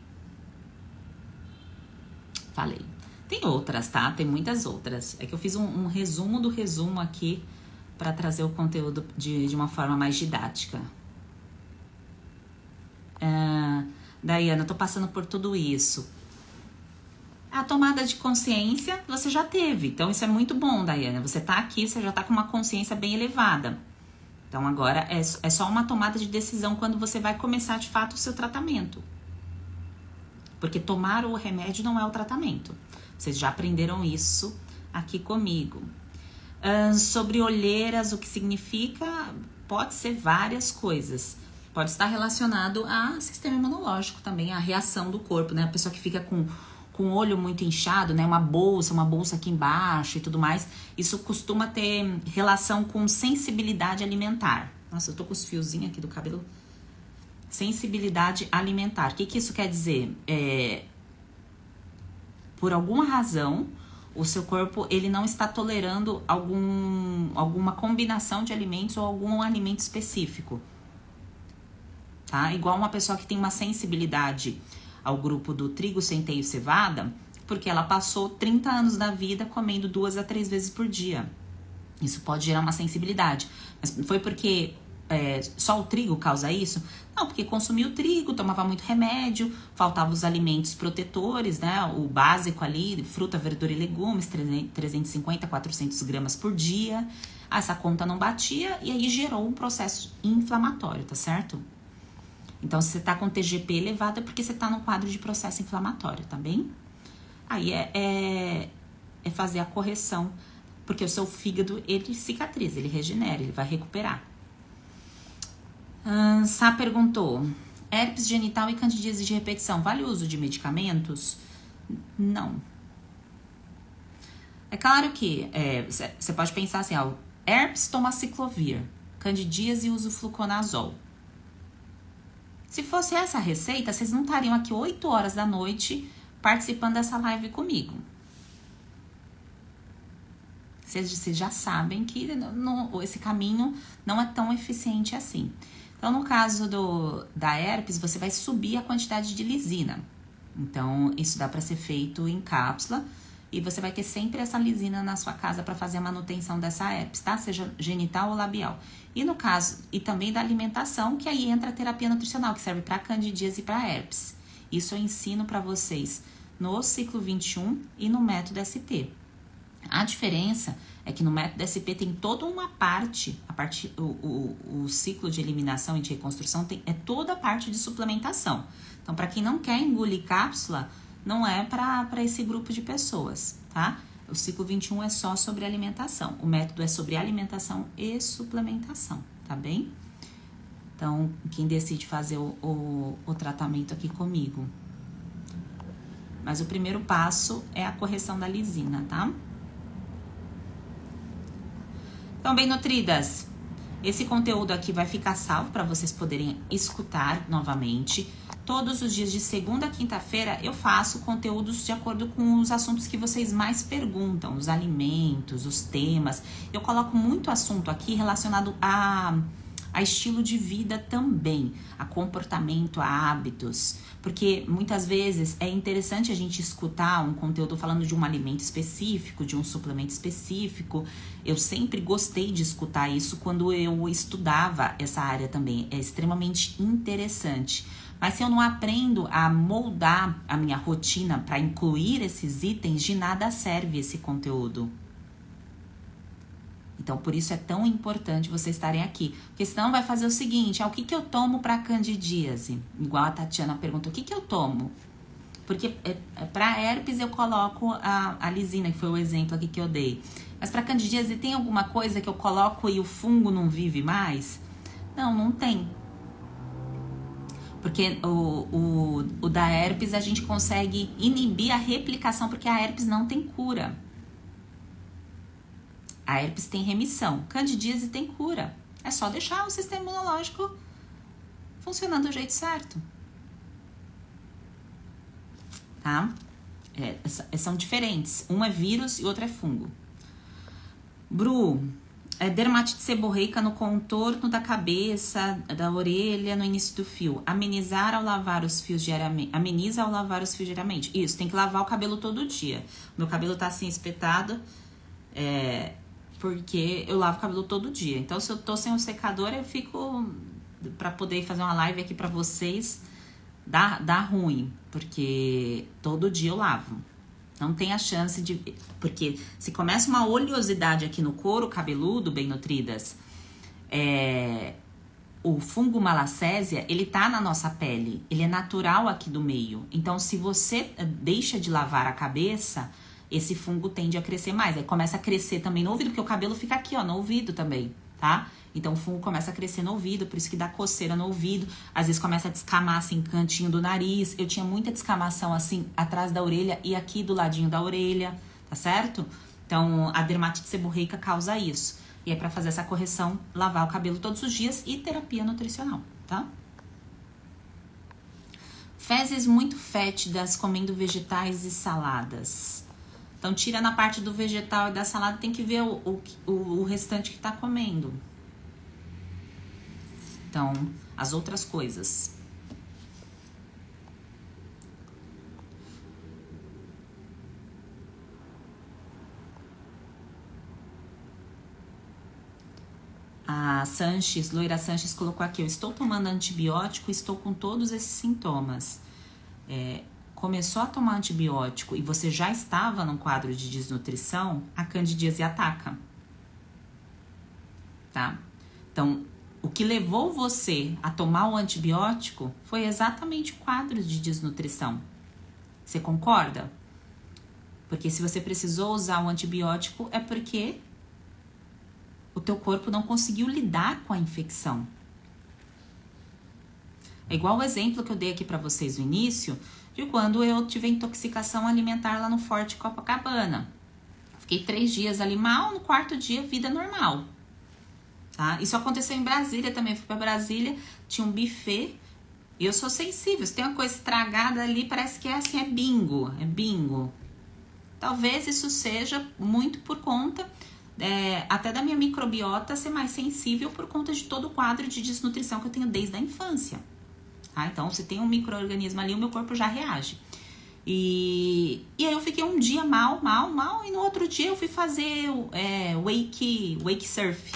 Falei. Tem outras, tá? Tem muitas outras. É que eu fiz um resumo do resumo aqui para trazer o conteúdo de uma forma mais didática. Daiana, eu tô passando por tudo isso. A tomada de consciência você já teve. Então, isso é muito bom, Daiana. Você tá aqui, você já tá com uma consciência bem elevada. Então, agora é só uma tomada de decisão quando você vai começar, de fato, o seu tratamento. Porque tomar o remédio não é o tratamento. Vocês já aprenderam isso aqui comigo. Sobre olheiras, o que significa? Pode ser várias coisas. Pode estar relacionado a sistema imunológico também, a reação do corpo, né? A pessoa que fica com o olho muito inchado, né? Uma bolsa aqui embaixo e tudo mais. Isso costuma ter relação com sensibilidade alimentar. Nossa, eu tô com os fiozinhos aqui do cabelo. Sensibilidade alimentar. O que isso quer dizer? Por alguma razão, o seu corpo ele não está tolerando alguma combinação de alimentos ou algum alimento específico. Tá? Igual uma pessoa que tem uma sensibilidade ao grupo do trigo, centeio e cevada, porque ela passou 30 anos da vida comendo 2 a 3 vezes por dia. Isso pode gerar uma sensibilidade. Mas foi porque só o trigo causa isso? Não, porque consumia o trigo, tomava muito remédio, faltavam os alimentos protetores, né? O básico ali, fruta, verdura e legumes, 350, 400 gramas por dia. Essa conta não batia e aí gerou um processo inflamatório, tá certo? Então, se você tá com TGP elevado é porque você tá no quadro de processo inflamatório, tá bem? Aí é fazer a correção, porque o seu fígado, ele cicatriza, ele regenera, ele vai recuperar. Sá perguntou, herpes genital e candidíase de repetição, vale o uso de medicamentos? Não. É claro que você pode pensar assim, herpes toma ciclovir, candidíase usa fluconazol. Se fosse essa receita, vocês não estariam aqui 8 horas da noite participando dessa live comigo. Vocês já sabem que esse caminho não é tão eficiente assim. Então, no caso da herpes, você vai subir a quantidade de lisina. Então, isso dá para ser feito em cápsula e você vai ter sempre essa lisina na sua casa para fazer a manutenção dessa herpes, tá? Seja genital ou labial. E no caso, e também da alimentação, que aí entra a terapia nutricional, que serve para candidíase e para herpes. Isso eu ensino para vocês no ciclo 21 e no método SP. A diferença é que no método SP tem toda uma parte, o ciclo de eliminação e de reconstrução é toda a parte de suplementação. Então, para quem não quer engolir cápsula, não é para esse grupo de pessoas, tá? O ciclo 21 é só sobre alimentação. O método é sobre alimentação e suplementação, tá bem? Então, quem decide fazer o tratamento aqui comigo. Mas o primeiro passo é a correção da lisina, tá? Então, bem nutridas, esse conteúdo aqui vai ficar salvo para vocês poderem escutar novamente. Todos os dias de segunda a quinta-feira eu faço conteúdos de acordo com os assuntos que vocês mais perguntam, os alimentos, os temas. Eu coloco muito assunto aqui relacionado a estilo de vida também, a comportamento, a hábitos, porque muitas vezes é interessante a gente escutar um conteúdo falando de um alimento específico, de um suplemento específico. Eu sempre gostei de escutar isso quando eu estudava essa área também, é extremamente interessante. Mas se eu não aprendo a moldar a minha rotina para incluir esses itens, de nada serve esse conteúdo. Então, por isso é tão importante vocês estarem aqui. Porque senão vai fazer o seguinte, o que eu tomo para candidíase? Igual a Tatiana perguntou, o que eu tomo? Porque para herpes eu coloco a lisina, que foi o exemplo aqui que eu dei. Mas para candidíase tem alguma coisa que eu coloco e o fungo não vive mais? Não tem. Porque o da herpes a gente consegue inibir a replicação, porque a herpes não tem cura. A herpes tem remissão, candidíase tem cura. É só deixar o sistema imunológico funcionando do jeito certo. Tá? São diferentes. Um é vírus e outro é fungo. Bru, dermatite seborreica no contorno da cabeça, da orelha, no início do fio. Ameniza ao lavar os fios diariamente. Isso, tem que lavar o cabelo todo dia. Meu cabelo tá assim espetado, porque eu lavo o cabelo todo dia. Então, se eu tô sem o secador, eu fico... Pra poder fazer uma live aqui pra vocês, dá ruim. Porque todo dia eu lavo. Não tem a chance de... Porque se começa uma oleosidade aqui no couro cabeludo, bem nutridas, o fungo malacésia, ele tá na nossa pele, ele é natural aqui do meio. Então, se você deixa de lavar a cabeça, esse fungo tende a crescer mais. Aí começa a crescer também no ouvido, porque o cabelo fica aqui, ó, no ouvido também, tá? Então, o fungo começa a crescer no ouvido, por isso que dá coceira no ouvido. Às vezes começa a descamar, assim, cantinho do nariz. Eu tinha muita descamação, assim, atrás da orelha e aqui do ladinho da orelha, tá certo? Então, a dermatite seborreica causa isso. E é pra fazer essa correção, lavar o cabelo todos os dias e terapia nutricional, tá? Fezes muito fétidas comendo vegetais e saladas. Então, tira na parte do vegetal e da salada, tem que ver o restante que tá comendo. Então, as outras coisas. A Sanches, Loira Sanches colocou aqui, eu estou tomando antibiótico e estou com todos esses sintomas. Começou a tomar antibiótico e você já estava num quadro de desnutrição, a candidíase ataca. Tá? Então, o que levou você a tomar o antibiótico foi exatamente o quadro de desnutrição. Você concorda? Porque se você precisou usar o antibiótico é porque o teu corpo não conseguiu lidar com a infecção. É igual o exemplo que eu dei aqui para vocês no início, de quando eu tive intoxicação alimentar lá no Forte Copacabana. Fiquei 3 dias ali mal, no 4º dia, vida normal. Tá? Isso aconteceu em Brasília também. Fui pra Brasília, tinha um buffet. E eu sou sensível. Se tem uma coisa estragada ali, parece que é assim, é bingo. É bingo. Talvez isso seja muito por conta até da minha microbiota ser mais sensível por conta de todo o quadro de desnutrição que eu tenho desde a infância. Tá? Então, se tem um micro-organismo ali, o meu corpo já reage. E aí eu fiquei um dia mal, e no outro dia eu fui fazer wake surf.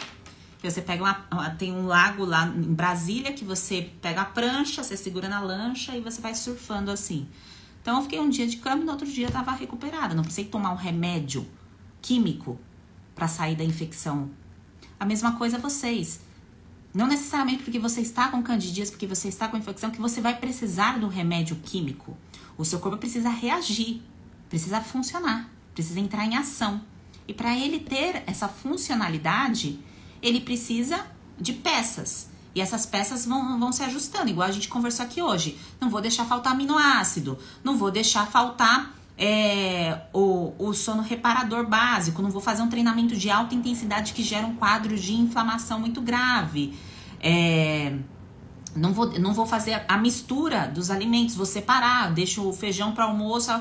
Que você pega tem um lago lá em Brasília que você pega a prancha, você segura na lancha e você vai surfando assim. Então eu fiquei um dia de cama e no outro dia eu tava recuperada. Não precisei tomar um remédio químico para sair da infecção. A mesma coisa vocês. Não necessariamente porque você está com candidíase, porque você está com infecção, que você vai precisar do remédio químico. O seu corpo precisa reagir, precisa funcionar, precisa entrar em ação. E para ele ter essa funcionalidade, ele precisa de peças. E essas peças vão se ajustando, igual a gente conversou aqui hoje. Não vou deixar faltar aminoácido, não vou deixar faltar o sono reparador básico, não vou fazer um treinamento de alta intensidade que gera um quadro de inflamação muito grave. Não vou fazer a mistura dos alimentos, vou separar, deixo o feijão para almoço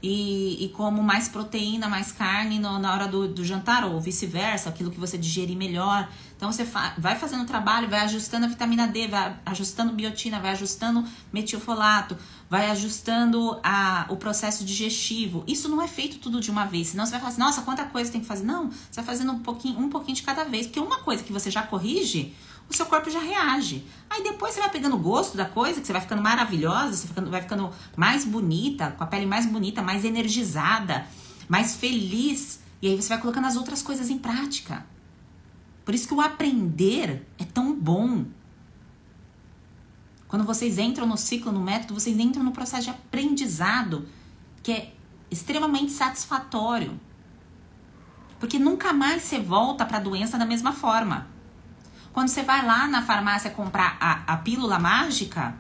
e como mais proteína, mais carne na hora do jantar, ou vice-versa, aquilo que você digerir melhor. Então você vai fazendo o trabalho, vai ajustando a vitamina D, vai ajustando biotina, vai ajustando metilfolato, vai ajustando o processo digestivo. Isso não é feito tudo de uma vez, senão você vai falar assim, nossa, quanta coisa tem que fazer. Não, você vai fazendo um pouquinho de cada vez, porque uma coisa que você já corrige, o seu corpo já reage. Aí depois você vai pegando o gosto da coisa, que você vai ficando maravilhosa, você vai ficando mais bonita, com a pele mais bonita, mais energizada, mais feliz. E aí você vai colocando as outras coisas em prática. Por isso que o aprender é tão bom. Quando vocês entram no ciclo, no método, vocês entram no processo de aprendizado, que é extremamente satisfatório. Porque nunca mais você volta para a doença da mesma forma. Quando você vai lá na farmácia comprar a pílula mágica,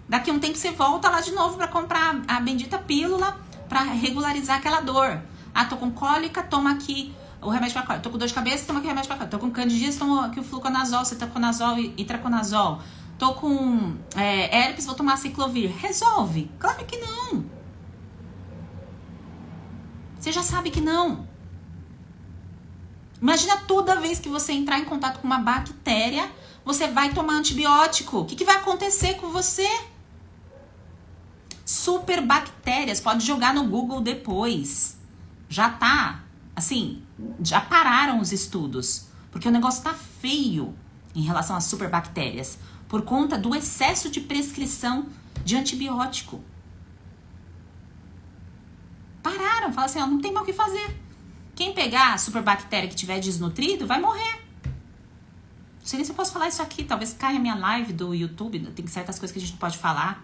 daqui a um tempo você volta lá de novo para comprar a bendita pílula para regularizar aquela dor. Ah, tô com cólica, toma aqui o remédio para cólica. Tô com dor de cabeça, toma aqui o remédio para cólica. Tô com candidíase, toma aqui o fluconazol, cetoconazol e itraconazol. Tô com herpes, vou tomar ciclovir. Resolve? Claro que não. Você já sabe que não. Imagina toda vez que você entrar em contato com uma bactéria, você vai tomar antibiótico. O que vai acontecer com você? Superbactérias, pode jogar no Google depois. Já tá, assim, já pararam os estudos. Porque o negócio tá feio em relação às superbactérias. Por conta do excesso de prescrição de antibiótico. Pararam, falaram assim, ó, não tem mais o que fazer. Quem pegar a superbactéria que tiver desnutrido vai morrer. sei nem se eu posso falar isso aqui, talvez caia a minha live do YouTube, tem certas coisas que a gente não pode falar.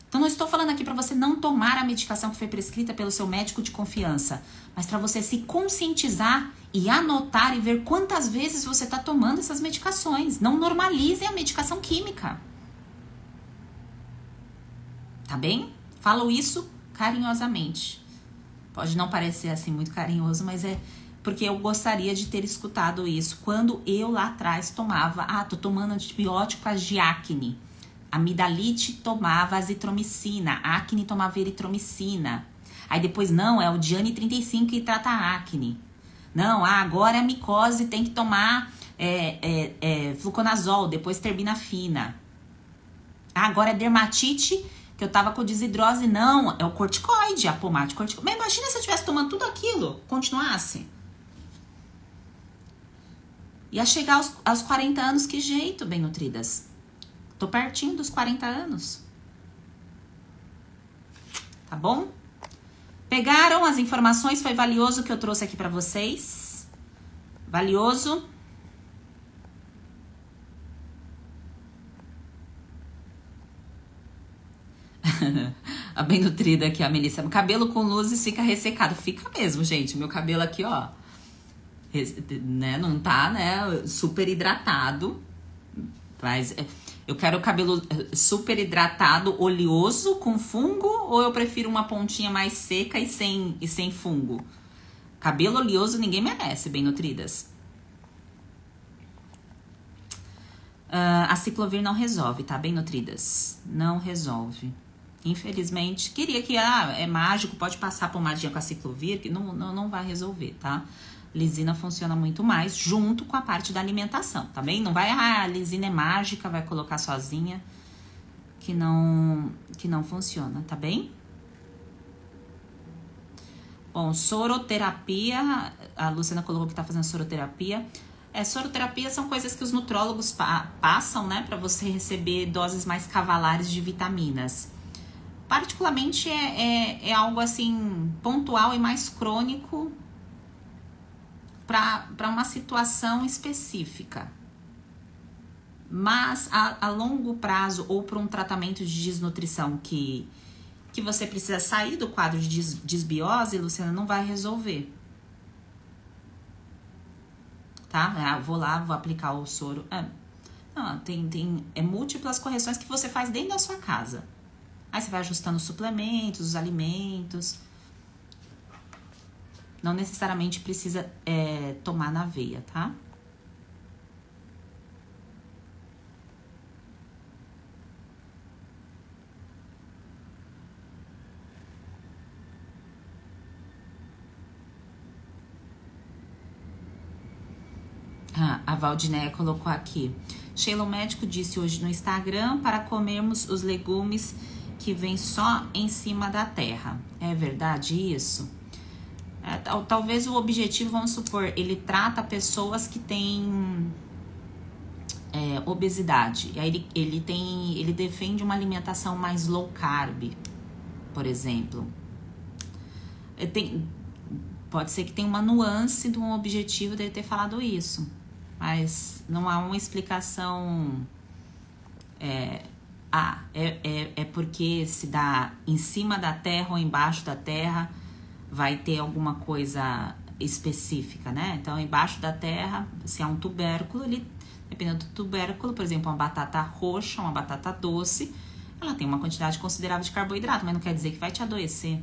Então não estou falando aqui para você não tomar a medicação que foi prescrita pelo seu médico de confiança, mas para você se conscientizar e anotar e ver quantas vezes você está tomando essas medicações. Não normalizem a medicação química. Tá bem? Falo isso carinhosamente. Pode não parecer assim muito carinhoso, mas é porque eu gostaria de ter escutado isso quando eu lá atrás tomava, tô tomando antibiótico para de acne. Amidalite tomava azitromicina, acne tomava eritromicina. Aí depois, não, é o Diane 35 que trata a acne. Não, agora a micose tem que tomar fluconazol, depois terbinafina. Agora é dermatite, que eu tava com desidrose. Não, é o corticoide, a pomada de corticoide. Mas imagina se eu estivesse tomando tudo aquilo, continuasse. Ia chegar aos 40 anos, que jeito, bem nutridas. Tô pertinho dos 40 anos. Tá bom? Pegaram as informações? Foi valioso o que eu trouxe aqui pra vocês? Valioso? A bem nutrida aqui, a Melissa. Cabelo com luzes fica ressecado. Fica mesmo, gente. Meu cabelo aqui, ó. Né, não tá, né, super hidratado. Mas eu quero o cabelo super hidratado, oleoso, com fungo, ou eu prefiro uma pontinha mais seca e sem fungo? Cabelo oleoso ninguém merece, bem nutridas. A ciclovir não resolve, tá, bem nutridas? Não resolve. Infelizmente, queria que, é mágico, pode passar pomadinha com a ciclovir, que não vai resolver, tá? Lisina funciona muito mais junto com a parte da alimentação, tá bem? Não vai, a lisina é mágica, vai colocar sozinha, que não funciona, tá bem? Bom, soroterapia, a Luciana colocou que tá fazendo soroterapia. Soroterapia são coisas que os nutrólogos passam, né, para você receber doses mais cavalares de vitaminas. Particularmente é algo assim pontual e mais crônico para uma situação específica. Mas a longo prazo ou para um tratamento de desnutrição que você precisa sair do quadro de desbiose, Luciana, não vai resolver. Tá? Vou lá, vou aplicar o soro. Não, tem múltiplas correções que você faz dentro da sua casa. Aí você vai ajustando os suplementos, os alimentos. Não necessariamente precisa tomar na veia, tá? A Valdinéia colocou aqui. Sheila, o médico disse hoje no Instagram para comermos os legumes que vêm só em cima da terra. É verdade isso? Talvez o objetivo, vamos supor, ele trata pessoas que têm obesidade. E aí ele defende uma alimentação mais low carb, por exemplo. Pode ser que tenha uma nuance de um objetivo dele ter falado isso. Mas não há uma explicação. É porque se dá em cima da terra ou embaixo da terra, vai ter alguma coisa específica, né? Então, embaixo da terra, se há um tubérculo, dependendo do tubérculo, por exemplo, uma batata roxa, uma batata doce, ela tem uma quantidade considerável de carboidrato, mas não quer dizer que vai te adoecer.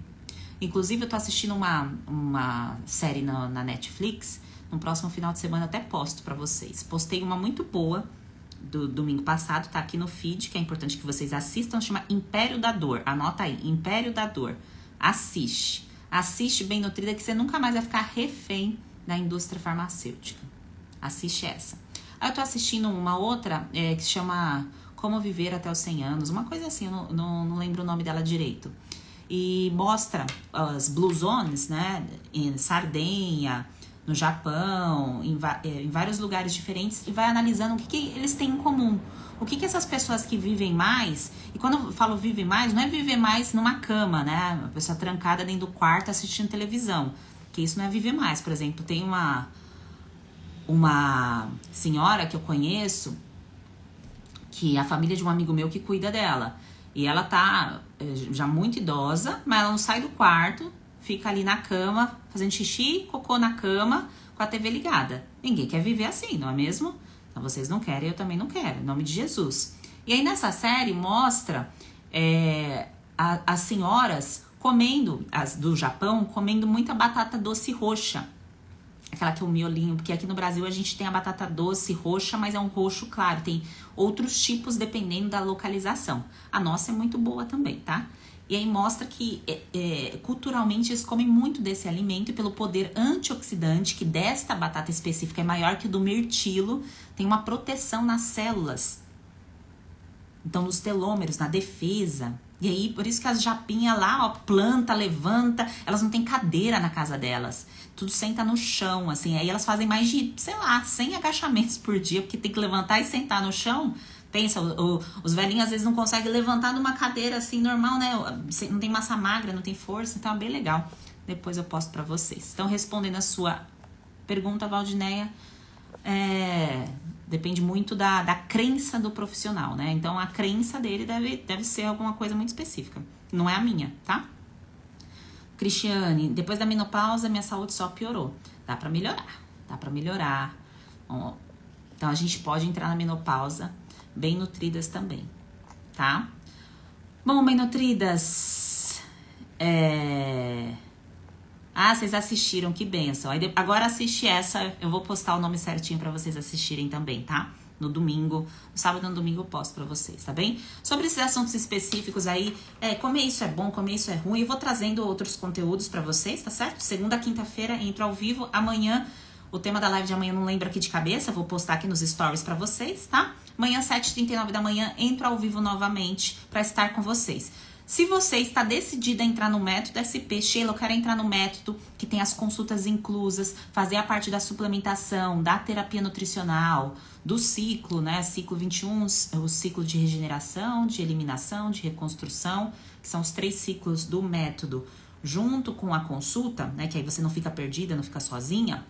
Inclusive, eu tô assistindo uma série na Netflix. No próximo final de semana eu até posto pra vocês. Postei uma muito boa do domingo passado, tá aqui no feed, que é importante que vocês assistam, chama Império da Dor. Anota aí, Império da Dor. Assiste bem nutrida, que você nunca mais vai ficar refém da indústria farmacêutica. Assiste essa. Aí eu tô assistindo uma outra que se chama Como Viver Até os 100 Anos, uma coisa assim, eu não lembro o nome dela direito. E mostra as Blue Zones, né, em Sardenha, no Japão, em vários lugares diferentes, e vai analisando o que eles têm em comum. O que essas pessoas que vivem mais, e quando eu falo vive mais, não é viver mais numa cama, né? Uma pessoa trancada dentro do quarto assistindo televisão. porque isso não é viver mais. Por exemplo, tem uma senhora que eu conheço, que é a família de um amigo meu que cuida dela. E ela tá já muito idosa, mas ela não sai do quarto, fica ali na cama, fazendo xixi, cocô na cama, com a TV ligada. Ninguém quer viver assim, não é mesmo? Então vocês não querem, eu também não quero, em nome de Jesus. E aí nessa série mostra as senhoras comendo, as do Japão, comendo muita batata doce roxa. Aquela que é o miolinho, porque aqui no Brasil a gente tem a batata doce roxa, mas é um roxo claro. Tem outros tipos dependendo da localização. A nossa é muito boa também, tá? E aí mostra que culturalmente eles comem muito desse alimento e pelo poder antioxidante, que desta batata específica é maior que o do mirtilo, tem uma proteção nas células. Então, nos telômeros, na defesa. E aí, por isso que as japinhas lá, ó, planta, levanta, elas não têm cadeira na casa delas. Tudo senta no chão, assim. Aí elas fazem mais de, sei lá, 100 agachamentos por dia, porque tem que levantar e sentar no chão. Pensa, os velhinhos às vezes não conseguem levantar numa cadeira assim, normal, né? Não tem massa magra, não tem força, então é bem legal. Depois eu posto pra vocês. Então, respondendo a sua pergunta, Valdineia, depende muito da crença do profissional, né? Então, a crença dele deve ser alguma coisa muito específica. Não é a minha, tá? Cristiane, depois da menopausa, minha saúde só piorou. Dá pra melhorar, dá pra melhorar. Então, a gente pode entrar na menopausa bem nutridas também, tá? Bom, bem nutridas, vocês assistiram, que bênção. Agora assiste essa, eu vou postar o nome certinho pra vocês assistirem também, tá? No domingo, no sábado e no domingo eu posto pra vocês, tá bem? Sobre esses assuntos específicos aí, comer isso é bom, comer isso é ruim, eu vou trazendo outros conteúdos pra vocês, tá certo? Segunda, quinta-feira, entro ao vivo, amanhã, o tema da live de amanhã eu não lembro aqui de cabeça, vou postar aqui nos stories pra vocês, tá? Amanhã, 7h39 da manhã, entro ao vivo novamente pra estar com vocês. Se você está decidida a entrar no método SP, Sheila, eu quero entrar no método que tem as consultas inclusas, fazer a parte da suplementação, da terapia nutricional, do ciclo, né? Ciclo 21, o ciclo de regeneração, de eliminação, de reconstrução, que são os 3 ciclos do método, junto com a consulta, né? Que aí você não fica perdida, não fica sozinha.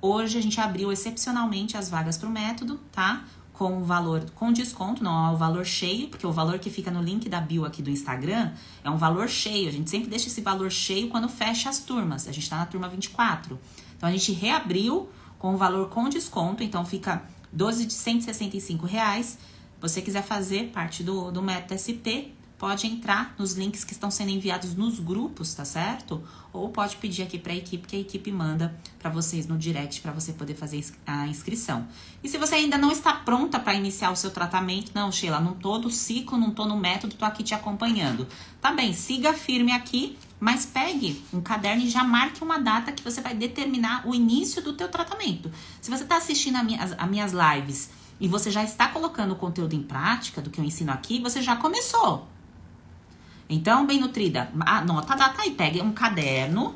Hoje a gente abriu excepcionalmente as vagas para o método, tá? Com valor, com desconto, não é o valor cheio, porque o valor que fica no link da bio aqui do Instagram é um valor cheio. A gente sempre deixa esse valor cheio quando fecha as turmas. A gente tá na turma 24. Então, a gente reabriu com o valor com desconto. Então, fica 12 de R$165. Se você quiser fazer parte do método SP, pode entrar nos links que estão sendo enviados nos grupos, tá certo? Ou pode pedir aqui pra equipe, que a equipe manda pra vocês no direct pra você poder fazer a inscrição. E se você ainda não está pronta pra iniciar o seu tratamento, não, Sheila, não tô do ciclo, não tô no método, tô aqui te acompanhando. Tá bem, siga firme aqui, mas pegue um caderno e já marque uma data que você vai determinar o início do teu tratamento. Se você tá assistindo as minhas lives e você já está colocando o conteúdo em prática do que eu ensino aqui, você já começou. Então, bem nutrida, anota a data aí, pega um caderno.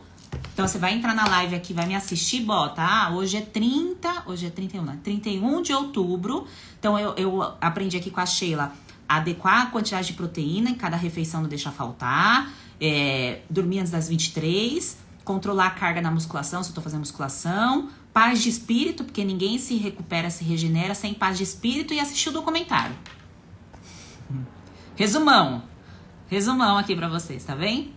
Então, você vai entrar na live aqui, vai me assistir, bota, hoje é 31, né? 31 de outubro. Então, eu aprendi aqui com a Sheila a adequar a quantidade de proteína em cada refeição, não deixar faltar. Dormir antes das 23, controlar a carga na musculação, se eu tô fazendo musculação. Paz de espírito, porque ninguém se recupera, se regenera sem paz de espírito, e assistir o documentário. Resumão aqui pra vocês, tá bem?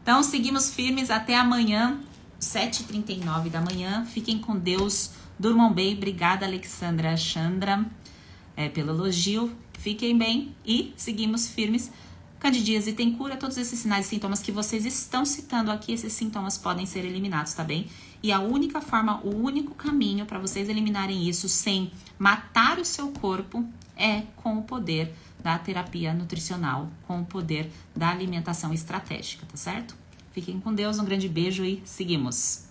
Então, seguimos firmes até amanhã, 7h39 da manhã. Fiquem com Deus, durmam bem. Obrigada, Alexandra Chandra, pelo elogio. Fiquem bem e seguimos firmes. Candidíase tem cura, todos esses sinais e sintomas que vocês estão citando aqui, esses sintomas podem ser eliminados, tá bem? E a única forma, o único caminho para vocês eliminarem isso sem matar o seu corpo é com o poder da terapia nutricional, com o poder da alimentação estratégica, tá certo? Fiquem com Deus, um grande beijo e seguimos!